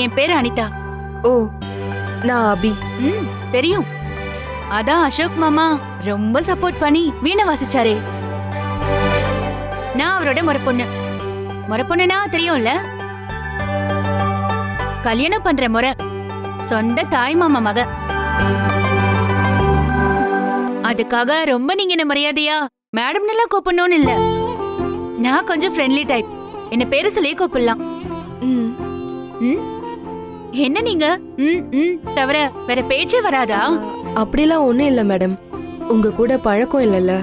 என் பேரு அனிதா. ஓ, நான் அபி. தெரியும். அதான் அசோக் மாமா ரொம்ப சப்போர்ட் பண்ணி வீணை வாசிச்சாரே. நான் அவரோட முறைப்பொண்ணு. முறைப்பொண்ணுனா தெரியும்ல, கல்யாணம் பண்ற முறை. சொந்த தாய் மாமா மக. அதுக்காக ரொம்ப நீங்க என்ன மரியாதையா மேடம் நல்லா கூப்பிடணும்னு இல்ல. நான் கொஞ்சம் ஃப்ரெண்ட்லி டைப். என்ன பேரு சொல்லி கூப்பிடலாம். என்ன நீங்க தவிர வேற பேச்சே வராதா? அப்படிலாம் ஒண்ணும் இல்ல மேடம். உங்க கூட பழக்கம் இல்லல்ல,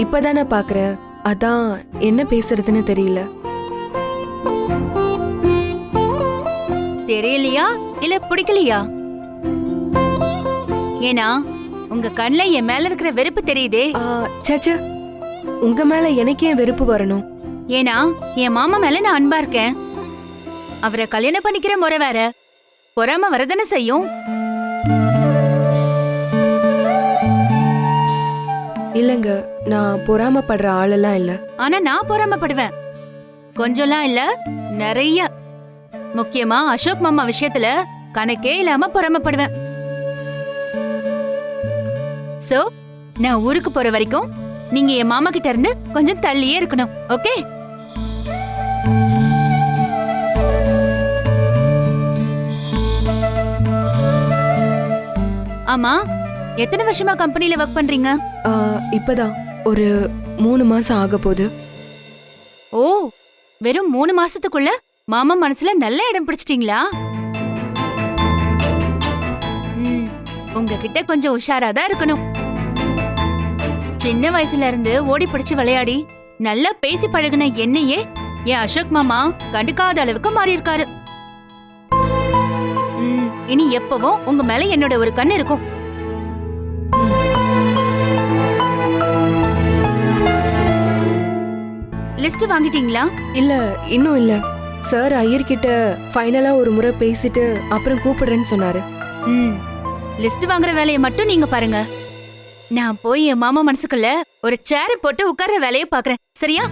இப்பதானே பாக்குறேன். அதான் என்ன பேசுறதுன்னு தெரியல. தெரியலையா இல்ல பிடிக்கலையா? ஏனா உங்க கண்ணுல என் மேல இருக்கிற வெறுப்பு தெரியுதே. சச்சா, உங்க மேல எனக்கே வெறுப்பு வரணும்? ஏனா என் மாமா மேல நான் அன்பா இருக்கேன். அவரை கல்யாணம் பண்ணிக்கிற முறை வேற. பொறாம வரதானே செய்யும். இல்லங்க, நான் பொறாமப்படுற ஆளெல்லாம் இல்ல. ஆனா நான் பொறாமப்படுவேன். கொஞ்சம்லாம் இல்ல, நிறைய. முக்கியமா அசோக் மாமா விஷயத்துல கணக்கே இல்லாம பொறாமப்படுவேன். சோ நான் ஊருக்கு போற வரைக்கும் நீங்க என் மாமா கிட்ட இருந்து கொஞ்சம் தள்ளியே இருக்கணும். ஓகே? ஆமா, எத்தனை வருஷமா கம்பெனில ஒர்க் பண்றீங்க? இப்பதான் ஒரு 3 மாசம் ஆக போகுது. ஓ, வெறும் 3 மாசத்துக்குள்ள மாமா மனசுல நல்ல இடம் பிடிச்சிட்டீங்களா? உங்ககிட்ட கொஞ்சம் உஷாராதான் இருக்கணும். சின்ன வயசுல இருந்து ஓடி பிடிச்சு விளையாடி நல்லா பேசி பழகுன என்னையே என் அசோக் மாமா கண்டுக்காத அளவுக்கு மாறி இருக்காரு. இனி எப்பவும் உங்க மேல என்னோட ஒரு கண்ணு இருக்கும். லிஸ்ட் வாங்கிட்டீங்களா? இல்ல, இன்னும் இல்ல. சார் ஐயர்கிட்ட ஃபைனலா ஒரு முறை பேசிட்டு அப்புறம் கூப்பிடுறேன்னு சொன்னாரு. லிஸ்ட் வாங்குற வேலையை மட்டும் நீங்க பாருங்க. நான் போய் என் மாமா மனசுக்குள்ள ஒரு சேர் போட்டு உட்கார்ற வேலையை பாக்குறேன். சரியா?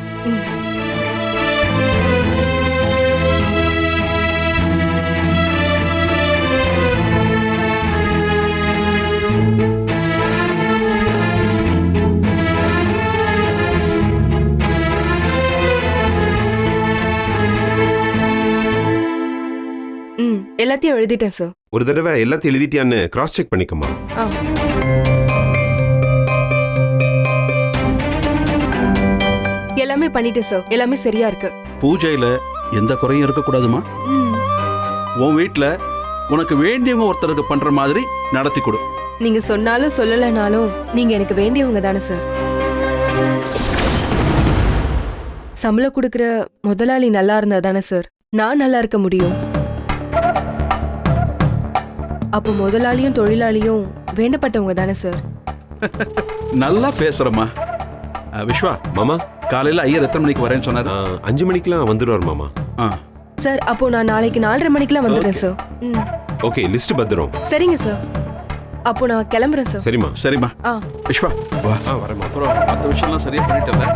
எல்லாத்தையும் எழுதிட்டேன் சார். ஒரு தடவை எல்லாத்தையும் எழுதிட்டியான்னு கிராஸ் செக் பண்ணிக்கமா. எல்லாமே பண்ணிட்டேன் சார். எல்லாமே சரியா இருக்கு. பூஜையில எந்த குறையும் இருக்க கூடாதுமா. உன் வீட்டுல உனக்கு வேண்டியவங்க ஒருத்தருக்கு பண்ற மாதிரி நடத்தி கொடு. நீங்க சொன்னாலும் சொல்லலனாலும் நீங்க எனக்கு வேண்டியவங்க தானே சார். சம்பளம் கொடுக்கிற முதலாளி நல்லா இருந்தா தானே சார் நான் நல்லா இருக்க முடியும். அப்போ முதலாளியும் தொழிலாளியும் வேண்டப்பட்டவங்க தானே சார். நல்லா பேசுறமா. விஸ்வா மாமா, காலையில ஐயர் எத்தனை மணிக்கு வரேன்னு சொன்னாரு? 5 மணிக்கெல்லாம் வந்துடுவார் மாமா. சார், அப்போ நான் நாளைக்கு 4:30 மணிக்கெல்லாம் வந்துடுறேன் சார். ஓகே, லிஸ்ட் பத்திரம். சரிங்க சார். அப்போ நான் கிளம்புறேன் சார். சரிம்மா. சரிம்மா. விஸ்வா வா. வரேம்மா. அப்புறம் மற்ற விஷயம்லாம் சரியா பண்ணிட்டல.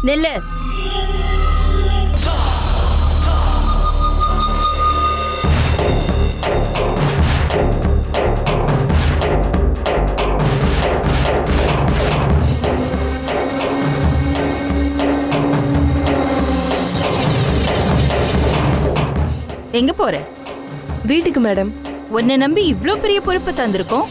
நெல்லு. எங்க போற? வீட்டுக்கு மேடம். உன்னை நம்பி இவ்ளோ பெரிய பொறுப்பு தந்திருக்கோம்.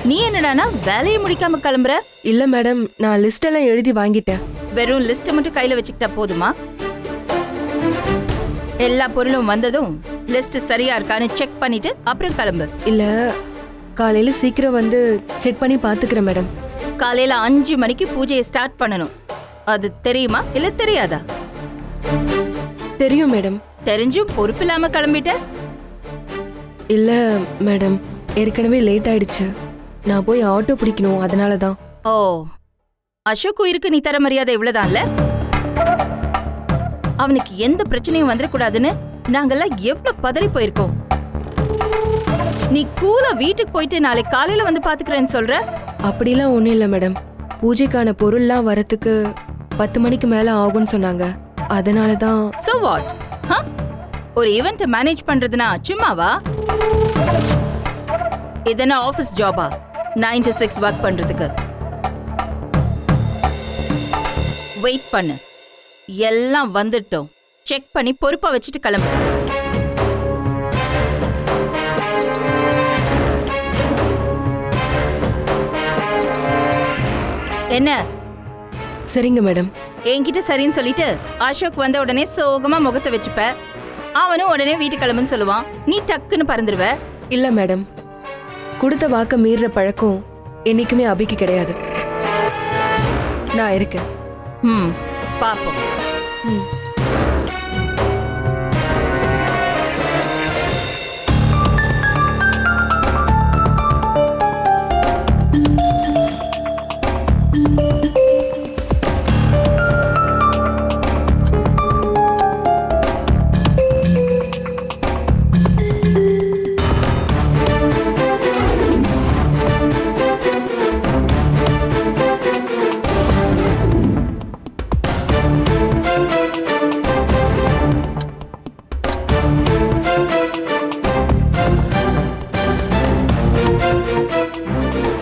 நீ என்னடானா வேலையை முடிக்காம கிளம்புற? இல்ல மேடம், நான் லிஸ்ட் எல்லாம் எழுதி வாங்கிட்டேன். வெறும் லிஸ்ட் மட்டும் கையில வச்சுக்கிட்டா போதுமா? எல்லா பொருளும் வந்ததும் லிஸ்ட் சரியா இருக்கான்னு செக் பண்ணிட்டு அப்புறம் கிளம்பு. இல்ல, காலையில சீக்கிரம் வந்து செக் பண்ணி பாத்துக்கிறேன் மேடம். காலையில 5 மணிக்கு பூஜையை ஸ்டார்ட் பண்ணணும். அது தெரியுமா இல்ல தெரியாதா? தெரியும் மேடம். தெரிஞ்சும் பொறுப்பில்லாம கிளம்பிட்ட? இல்ல மேடம், ஏற்கனவே லேட் ஆயிடுச்சு. நான் போய் ஆட்டோ பிடிக்கணும், அதனாலதான். ஓ, அசோக் உயிருக்கு நீ தர மரியாதை இவ்வளவுதான்ல? அவனுக்கு எந்த பிரச்சனையும் வந்துடக்கூடாதுன்னு நாங்கெல்லாம் எவ்வளவு பதறி போயிருக்கோம். நீ கூலா வீட்டுக்கு போயிட்டு நாளைக்கு காலையில வந்து பாத்துக்கிறேன்னு சொல்ற. அப்படிலாம் ஒன்றும் இல்லை மேடம். பூஜைக்கான பொருள்லாம் வரத்துக்கு 10 மணிக்கு மேலே ஆகும்னு சொன்னாங்க. அதனால தான். So what? ஒரு ஈவென்ட் மேனேஜ் பண்றதுனா சும்மாவா? இதென்ன ஆபீஸ் ஜாபா 9 to 6 ஒர்க் பண்றதுக்கு? வெயிட் பண்ணு, எல்லாம் வந்துட்டோம். செக் பண்ணி பொறுப்பா வச்சுட்டு கிளம்பு. என்ன? சரிங்க மேடம். என்கிட்ட சரின்னு சொல்லிட்டு அசோக் வந்த உடனே சோகமா முகத்தை வச்சுப்ப. அவனும் உடனே வீட்டு கிளம்புன்னு சொல்லுவான். நீ டக்குன்னு பறந்துடுவ. இல்லை மேடம், கொடுத்த வாக்க மீறுற பழக்கம் என்னைக்குமே அபிக்கு கிடையாது. நான் இருக்கேன். பாப்போம்.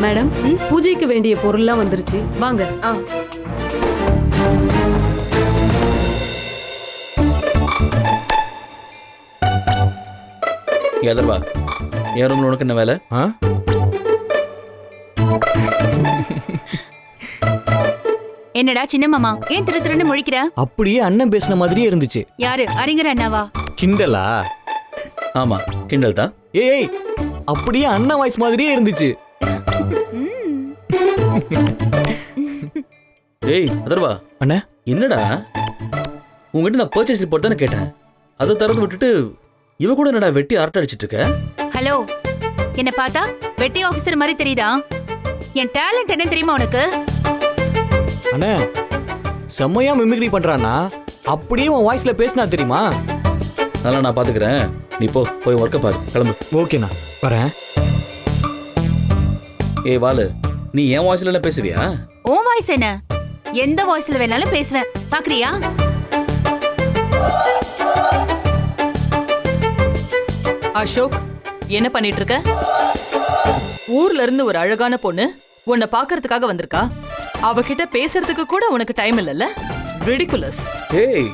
மேடம், பூஜைக்கு வேண்டிய பொருள்லாம் வந்துருச்சு, வாங்க. எதர்வா, என் ரூம்ல உனக்கு என்ன வேலை? என்னடா சின்ன மாமா, ஏன் திரு திருன்னு முழிக்கிற? அப்படியே அண்ணன் பேசின மாதிரியே இருந்துச்சு. யாரு, அறிஞர் அண்ணாவா? கிண்டலா? ஆமா, கிண்டல் தான். ஏய், அப்படியே அண்ணன் வாய்ஸ் மாதிரியே இருந்துச்சு. ஏய் அதர்வா அண்ணா, என்னடா உங்ககிட்ட நான் பர்ச்சேஸ் ரிப்போர்ட் தானே கேட்டேன். அதை திறந்து விட்டுட்டு இவ கூட என்னடா வெட்டி அரட்டை அடிச்சிட்டு இருக்க? ஹலோ, என்ன பார்த்தா வெட்டி ஆபீசர் மாதிரி தெரியுதா? என் டேலண்ட் என்ன தெரியுமா உனக்கு? அண்ணா செம்மையா மிமிக்ரி பண்றானா? அப்படியே உன் வாய்ஸ்ல பேசினா தெரியுமா? அதெல்லாம் நான் பாத்துக்கிறேன். நீ போய் ஒர்க்க பாரு, கிளம்பு. ஓகேண்ணா, வரேன். ஏய் வாலு, நீ என் வாய்ஸ்ல எல்லாம் பேசுவியா? உன் வாய்ஸ் என்ன? எந்த வாய்ஸ்ல வேணாலும் பேசுவேன், பாக்குறியா? அசோக், என்ன பண்ணிட்டு இருக்க? ஊர்ல இருந்து ஒரு அழகான பொண்ணு உன்னை பாக்குறதுக்காக வந்திருக்கா. அவகிட்ட பேசுறதுக்கு கூட உனக்கு டைம் இல்லல்ல? ரிடிகுலஸ். ஏய்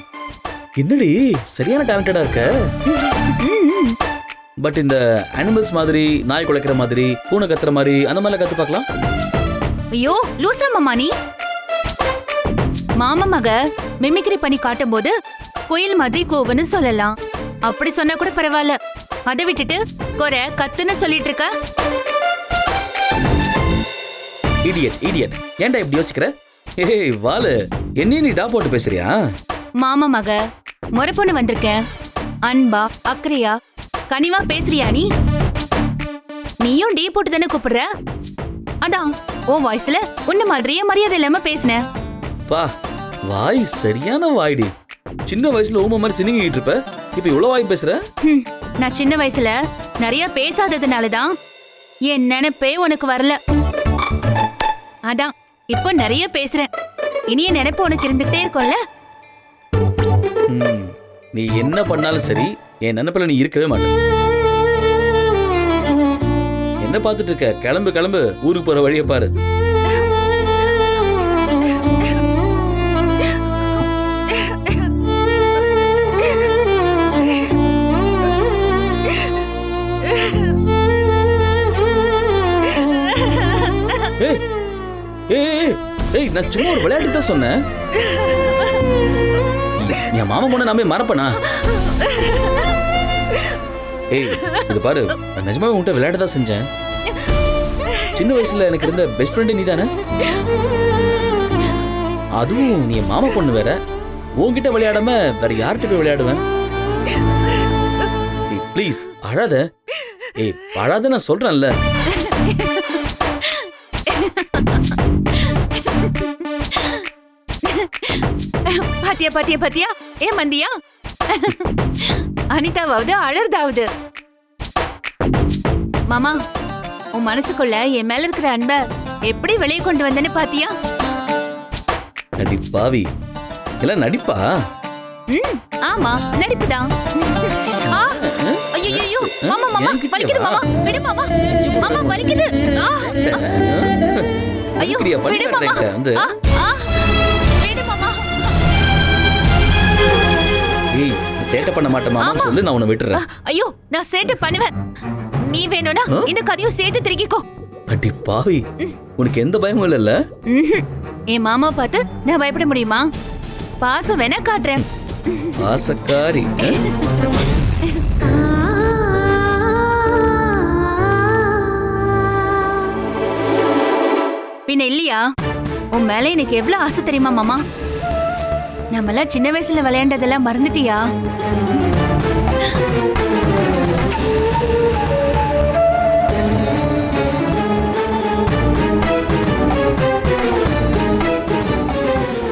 என்னடி சரியான டேலண்டடா இருக்க. பட் இந்த அனிமல்ஸ் மாதிரி, நாய் குலைக்கிற மாதிரி, பூனை கத்துற மாதிரி அந்த மாதிரிலாம் கத்து பார்க்கலாம். ஐயோ லூசா மாமா நீ. மாமா மக மிமிக்ரி பண்ணி காட்டும் போது கோயில் மாதிரி கோவன்னு சொல்லலாம். அப்படி சொன்னா கூட பரவாயில்ல. அதை விட்டுட்டு குறை கத்துன்னு சொல்லிட்டு இருக்க. இடியட் ஏன்டா இப்படி யோசிக்கிற? ஏய் வாலு, என்ன நீ டாப் போட்டு பேசுறியா? மாமா மக முறை பொண்ணு வந்திருக்கேன். அன்பா அக்கறையா கனிவா பேசுறியா நீ? நீயும் டீ போட்டு தானே கூப்பிடுற. அதான் உன் வாய்ஸ்ல உன்ன மாதிரியே மரியாதை இல்லாம பேசின. பா, வாய் சரியான வாய்டி. சின்ன வயசுல ஊமை மாதிரி சினிங்கிட்டு இருப்ப, இப்ப இவ்வளவு வாய் பேசுற? நான் சின்ன வயசுல நிறைய பேசாததுனாலதான் என் நினைப்பே உனக்கு வரல. அதான் இப்போ நிறைய பேசுறேன். இனிய நினைப்பு உனக்கு இருந்துட்டே இருக்கும்ல. நீ என்ன பண்ணாலும் சரி, என் நினைப்புல நீ இருக்கவே மாட்ட. என்ன பார்த்துட்டு இருக்க? கிளம்பு கிளம்பு, ஊருக்கு போற வழியை பாரு. ஏய் நான் சும்மா ஒரு விளையாட்டு தான் சொன்னேன். என் மாமா பொண்ணு நாமே மறப்பனா? ஏய் இது பாரு, நிஜமாவே உன்கிட்ட விளையாட்டு தான் செஞ்சேன். சின்ன வயசுல எனக்கு இருந்த பெஸ்ட் ஃப்ரெண்டு நீ தானே? அதுவும் நீ மாமா பொண்ணு வேற. உன்கிட்ட விளையாடாம வேற யார்கிட்ட போய் விளையாடுவேன்? ப்ளீஸ் அழாத. ஏய் அழாத, நான் சொல்றேன்ல. பாத்தியா பாத்தியா பாத்தியா? ஏ மந்தியா, அனிதாவாவது அழறதாவது. மாமா, உன் மனசுக்குள்ள என் மேல இருக்கிற அன்ப எப்படி வெளியே கொண்டு வந்தேன்னு பாத்தியா? நடிப்பாவி எல்லாம் நடிப்பா? ஆமா, நடிப்புதான். ஐயோ மாமா மாமா வலிக்குது மாமா, விடு மாமா. மாமா வலிக்குது. ஐயோ விடு மாமா. விடு மாமா. ஏய் சேட்டை பண்ண மாட்டேன் மாமான்னு சொல்லு, நான் உன்னை விட்டுறேன். ஐயோ நான் சேட்டை பண்ணுவேன். நீ வேணும்னா இந்த கதையும் சேர்த்து திருக்கிக்கோ. அடி பாவி, உனக்கு எந்த பயமும் இல்லைல்ல? என் மாமா பார்த்து நான் பயப்பட முடியுமா? பாசம் வேணா காட்டுறேன். பாசக்காரி. பின்ன இல்லையா? உன் மேல எனக்கு எவ்வளவு ஆசை தெரியுமா மாமா? நம்மளாம் சின்ன வயசுல விளையாண்டதெல்லாம் மறந்துட்டியா?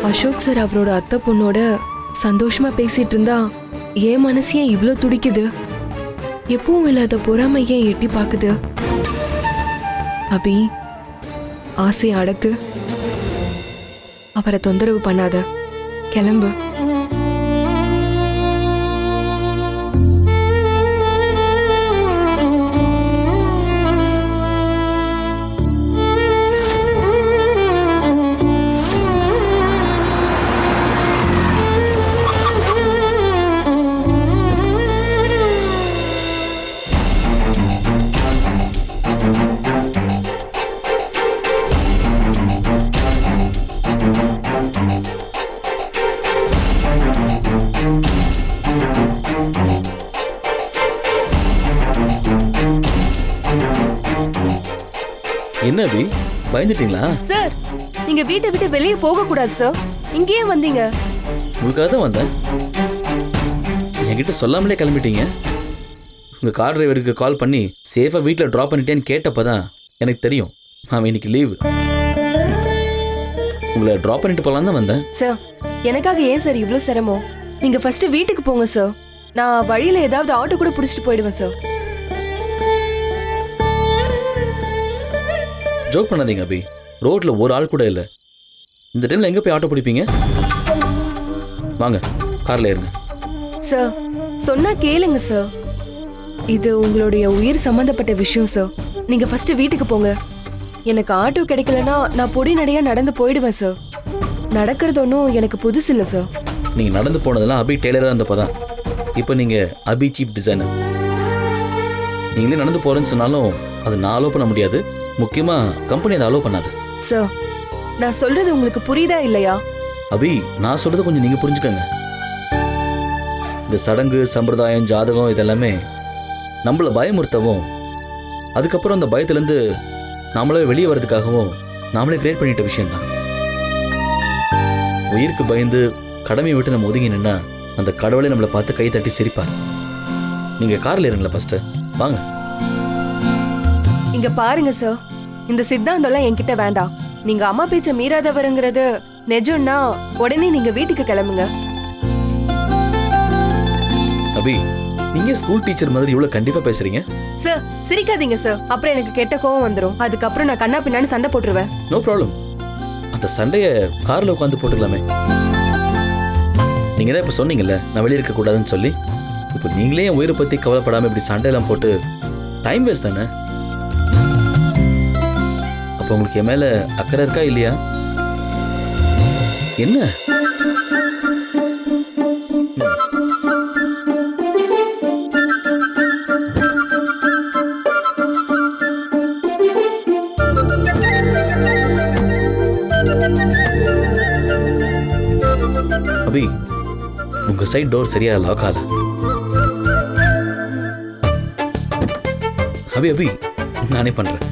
அசோக் சார் அவரோட அத்தை பொண்ணோட சந்தோஷமா பேசிட்டு இருந்தா என் மனசையே இவ்ளோ துடிக்குது. எப்பவும் இல்லாத பொறாமை ஏன் எட்டி பாக்குது? அபி, ஆசை அடக்கு. அவரை தொந்தரவு பண்ணாத, கிளம்பு. என்ன அபி, பயந்துட்டீங்களா? சார், நீங்க வீட்டை விட்டு வெளியே போக கூடாது சார். இங்கேயே வந்தீங்க. உங்களுக்காக தான் வந்தேன். என்கிட்ட சொல்லாமலே கிளம்பிட்டீங்க. உங்க கார் டிரைவருக்கு கால் பண்ணி சேஃபா வீட்டில் ட்ராப் பண்ணிட்டேன்னு கேட்டப்பதான் எனக்கு தெரியும் அவன் இன்னைக்கு லீவு. உங்களை ட்ராப் பண்ணிட்டு போலாம் தான் வந்தேன். சார், எனக்காக ஏன் சார் இவ்ளோ சிரமம்? நீங்க ஃபர்ஸ்ட் வீட்டுக்கு போங்க சார். நான் வழியில ஏதாவது ஆட்டோ கூட புடிச்சிட்டு போயிடுவேன் சார். ஜோக் பண்ணாதீங்க அபி, ரோட்ல ஒரு ஆள் கூட இல்லை. இந்த டைம்ல எங்க போய் ஆட்டோ பிடிப்பீங்க? வாங்க கார்ல ஏறுங்க. சார், சொன்னா கேளுங்க சார். இது உங்களுடைய உயிர் சம்பந்தப்பட்ட விஷயம் சார். நீங்க ஃபர்ஸ்ட் வீட்டுக்கு போங்க. எனக்கு ஆட்டோ கிடைக்கலனா நான் பொடி நடையா நடந்து போயிடுவேன் சார். நடக்கிறது ஒன்றும் எனக்கு புதுசு இல்லை சார். நீங்க நடந்து போனதெல்லாம் அபி டெய்லரா இருந்தப்பதான். இப்போ நீங்க அபி சீஃப் டிசைனர். நீங்களே நடந்து போறேன்னு சொன்னாலும் அதை நான் அலோவ் பண்ண முடியாது. முக்கியமா கம்பெனி அதை அலோவ் பண்ணாது. சார், நான் சொல்றது உங்களுக்கு புரியுதா இல்லையா? அபி, நான் சொல்றது கொஞ்சம் நீங்க புரிஞ்சுக்கங்க. இந்த சடங்கு சம்பிரதாயம் ஜாதகம் இதெல்லாமே நம்மள பயமுறுத்தவும், அதுக்கப்புறம் அந்த பயத்திலேருந்து நாமளே வெளியே வர்றதுக்காகவும் நாமளே கிரியேட் பண்ணிட்ட விஷயம்தான். உயிருக்கு பயந்து கடமையை விட்டு நம்ம ஒதுங்கி நின்னா அந்த கடவுளை நம்மளை பார்த்து கை தட்டி சிரிப்பார். நீங்க கார்ல இருங்களா ஃபர்ஸ்ட், வாங்க. இங்க பாருங்க சார், இந்த சித்தாந்தம்லாம் என்கிட்ட வேண்டாம். நீங்க அம்மா பேச்ச மீறாதவருங்கிறது நிஜம்னா உடனே நீங்க வீட்டுக்கு கிளம்புங்க. அபி, நீங்க ஸ்கூல் டீச்சர் மாதிரி இவ்வளவு கண்டிப்பா பேசுறீங்க. சார், சிரிக்காதீங்க சார். அப்புறம் எனக்கு கெட்ட கோவம் வந்துடும். அதுக்கப்புறம் நான் கண்ணா பின்னான்னு சண்டை போட்டுருவேன். No problem. அந்த சண்டைய கார்ல உட்காந்து போட்டுக்கலாமே. நீங்க தான் இப்ப சொன்னீங்கல்ல நான் வெளியே இருக்க கூடாதுன்னு சொல்லி. இப்போ நீங்களே என் உயிரை பத்தி கவலைப்படாம இப்படி சண்டையெல்லாம் போட்டு டைம் வேஸ்ட் தானே. அப்போ உங்களுக்கு என் மேல அக்கறை இருக்கா இல்லையா? என்ன அபி, உங்க சைட் டோர் சரியா லாக் ஆகல. அபி அபி, நானே பண்றேன்.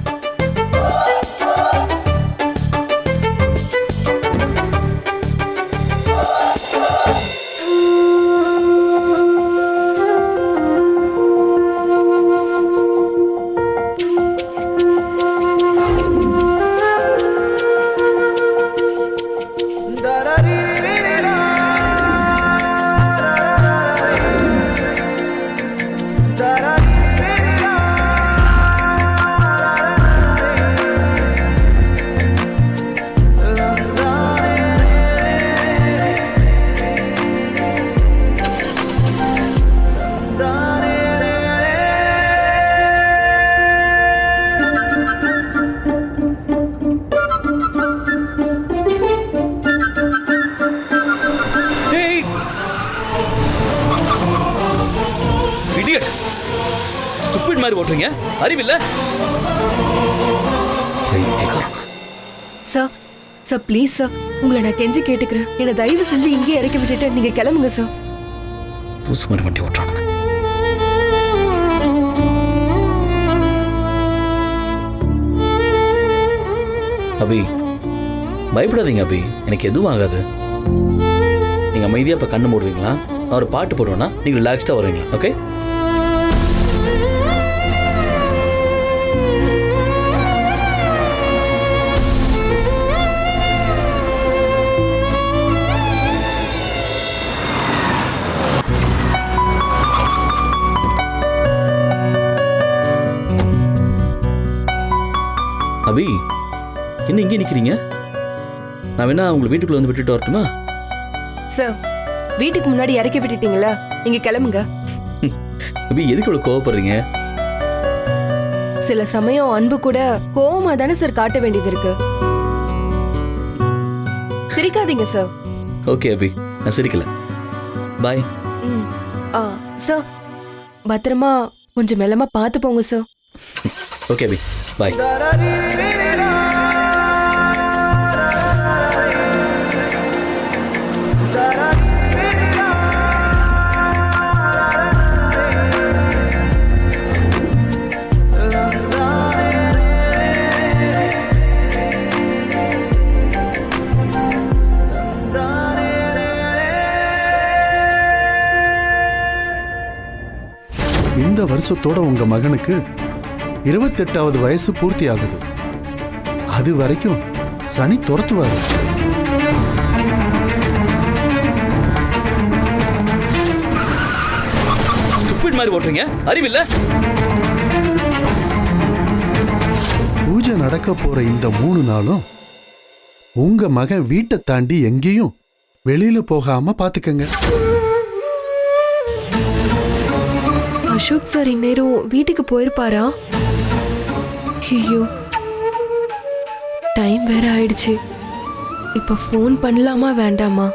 இடியட், ஸ்டூபிட் மாதிரி ஓட்டுறீங்க, அறிவில்ல? சார் சார் ப்ளீஸ் சார், உங்களை நான் கெஞ்சி கேட்டுக்கிறேன். என்னை தயவு செஞ்சு இங்கேயே இறக்கி விட்டுட்டு நீங்க கிளம்புங்க சார். லூசு மாதிரி வண்டி ஓட்டுறானுங்க. அபி, பயப்படாதீங்க அபி, எனக்கு எதுவும் ஆகாது. நீங்க அமைதியா இப்ப கண்ணு மூடுவீங்களா? நான் ஒரு பாட்டு போடுவேன்னா நீங்க ரிலாக்ஸ்டா வருவீங்களா? ஓகே? அபி, என்ன இங்கே நிக்கிறீங்க? நான் வேணா உங்களை வீட்டுக்குள்ள வந்து விட்டுட்டு வரட்டுமா? சார், வீட்டுக்கு முன்னாடி இறக்கி விட்டுட்டீங்களா, நீங்க கிளம்புங்க. அபி, எதுக்கு இவ்வளவு கோவப்படுறீங்க? சில சமயம் அன்பு கூட கோவமா தானே சார் காட்ட வேண்டியது இருக்கு. சிரிக்காதீங்க சார். ஓகே அபி, நான் சிரிக்கல. பாய். ம். சார், பத்திரமா கொஞ்சம் மெல்லமா பார்த்து போங்க சார். ஓகே அபி, பாய். இந்த வருஷத்தோட உங்க மகனுக்கு 28வது வயசு பூர்த்தி ஆகுது. அது வரைக்கும் சனி துரத்துவாரு. ஸ்டூபிட் மாதிரி ஓட்டுறீங்க, அறிவில்ல? பூஜை நடக்க போற இந்த 3 நாளும் உங்க மகன் வீட்டை தாண்டி எங்கேயும் வெளியில போகாம பாத்துக்கங்க. அசோக் சார் இந்நேரம் வீட்டுக்கு போயிருப்பாரா? ஐயோ, டைம் வேற ஆயிடுச்சு. இப்ப ஃபோன் பண்ணலாமா வேண்டாமா?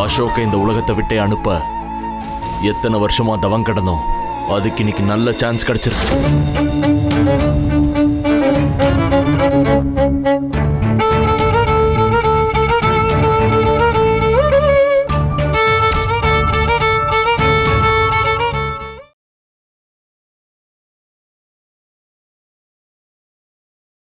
அசோக்கை இந்த உலகத்தை விட்டே அனுப்ப எத்தனை வருஷமா தவம் கடந்தோம். அதுக்கு இன்னைக்கு நல்ல சான்ஸ் கிடைச்சிருக்கு.